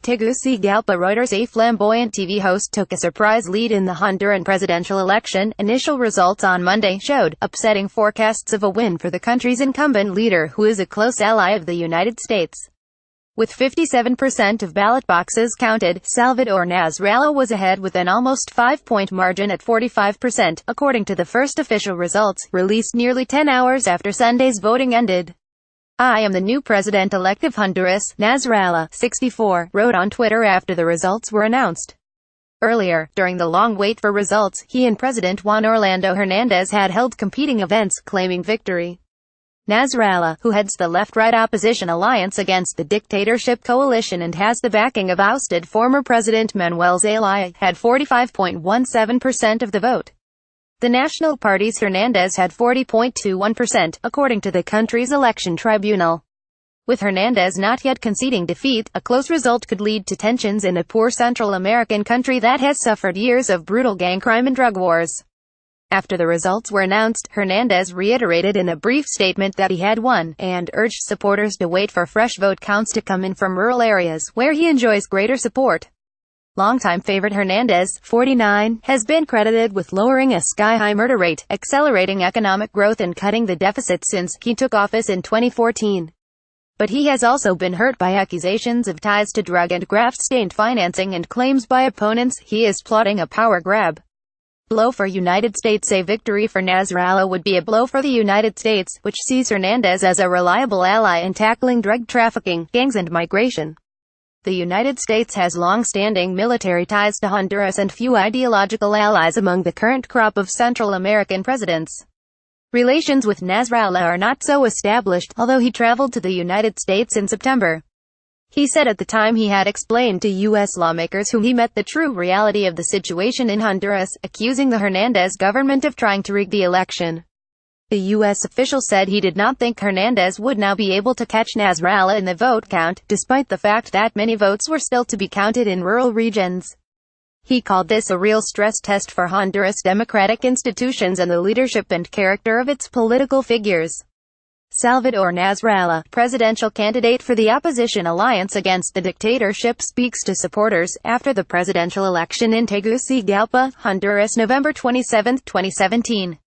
TEGUCIGALPA Reuters A flamboyant TV host took a surprise lead in the Honduran presidential election. Initial results on Monday showed upsetting forecasts of a win for the country's incumbent leader, who is a close ally of the United States. With 57% of ballot boxes counted, Salvador Nasralla was ahead with an almost 5-point margin at 45%, according to the first official results, released nearly 10 hours after Sunday's voting ended. "I am the new president-elect of Honduras," Nasralla, 64, wrote on Twitter after the results were announced. Earlier, during the long wait for results, he and President Juan Orlando Hernandez had held competing events, claiming victory. Nasralla, who heads the left-right opposition alliance against the dictatorship coalition and has the backing of ousted former President Manuel Zelaya, had 45.17% of the vote. The National Party's Hernandez had 40.21%, according to the country's election tribunal. With Hernandez not yet conceding defeat, a close result could lead to tensions in a poor Central American country that has suffered years of brutal gang crime and drug wars. After the results were announced, Hernandez reiterated in a brief statement that he had won, and urged supporters to wait for fresh vote counts to come in from rural areas, where he enjoys greater support. Longtime favorite Hernandez, 49, has been credited with lowering a sky-high murder rate, accelerating economic growth and cutting the deficit since he took office in 2014. But he has also been hurt by accusations of ties to drug and graft-stained financing and claims by opponents he is plotting a power grab. Blow for United States. A victory for Nasralla would be a blow for the United States, which sees Hernandez as a reliable ally in tackling drug trafficking, gangs and migration. The United States has long-standing military ties to Honduras and few ideological allies among the current crop of Central American presidents. Relations with Nasralla are not so established, although he traveled to the United States in September. He said at the time he had explained to U.S. lawmakers whom he met the true reality of the situation in Honduras, accusing the Hernandez government of trying to rig the election. The U.S. official said he did not think Hernandez would now be able to catch Nasralla in the vote count, despite the fact that many votes were still to be counted in rural regions. He called this a real stress test for Honduras' democratic institutions and the leadership and character of its political figures. Salvador Nasralla, presidential candidate for the opposition alliance against the dictatorship, speaks to supporters after the presidential election in Tegucigalpa, Honduras, November 27, 2017.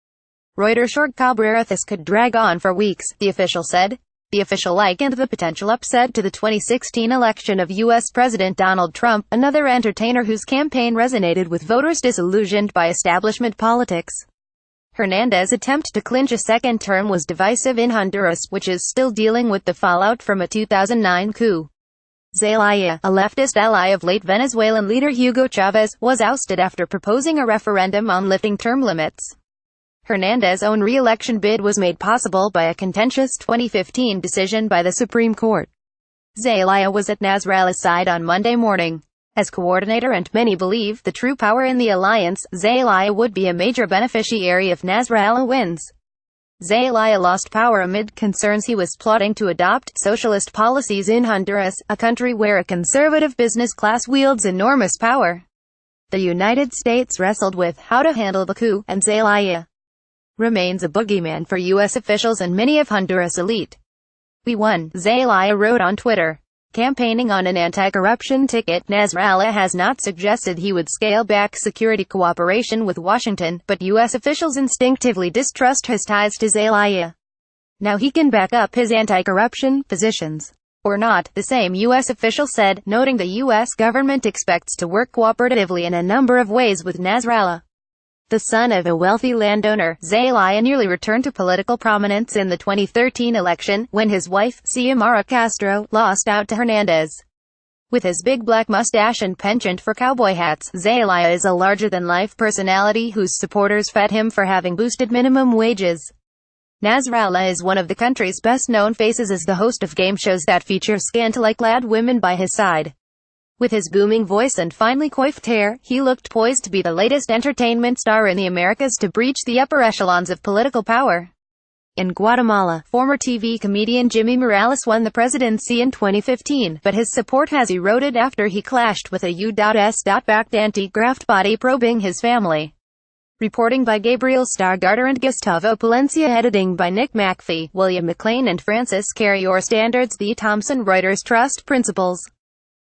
Reuters short Cabrera. This could drag on for weeks, the official said. The official likened the potential upset to the 2016 election of U.S. President Donald Trump, another entertainer whose campaign resonated with voters disillusioned by establishment politics. Hernandez's attempt to clinch a second term was divisive in Honduras, which is still dealing with the fallout from a 2009 coup. Zelaya, a leftist ally of late Venezuelan leader Hugo Chavez, was ousted after proposing a referendum on lifting term limits. Hernandez's own re-election bid was made possible by a contentious 2015 decision by the Supreme Court. Zelaya was at Nasralla's side on Monday morning as coordinator, and many believe the true power in the alliance. Zelaya would be a major beneficiary if Nasralla wins. Zelaya lost power amid concerns he was plotting to adopt socialist policies in Honduras, a country where a conservative business class wields enormous power. The United States wrestled with how to handle the coup, and Zelaya remains a boogeyman for U.S. officials and many of Honduras' elite. "We won," Zelaya wrote on Twitter. Campaigning on an anti-corruption ticket, Nasralla has not suggested he would scale back security cooperation with Washington, but U.S. officials instinctively distrust his ties to Zelaya. Now he can back up his anti-corruption positions. Or not, the same U.S. official said, noting the U.S. government expects to work cooperatively in a number of ways with Nasralla. The son of a wealthy landowner, Zelaya nearly returned to political prominence in the 2013 election, when his wife, Xiomara Castro, lost out to Hernandez. With his big black mustache and penchant for cowboy hats, Zelaya is a larger-than-life personality whose supporters fed him for having boosted minimum wages. Nasralla is one of the country's best-known faces as the host of game shows that feature scantily clad women by his side. With his booming voice and finely coiffed hair, he looked poised to be the latest entertainment star in the Americas to breach the upper echelons of political power. In Guatemala, former TV comedian Jimmy Morales won the presidency in 2015, but his support has eroded after he clashed with a U.S.-backed anti-graft body probing his family. Reporting by Gabriel Stargarder and Gustavo Palencia. Editing by Nick McPhee, William McLean and Francis Carrior. Standards. The Thomson Reuters Trust Principles.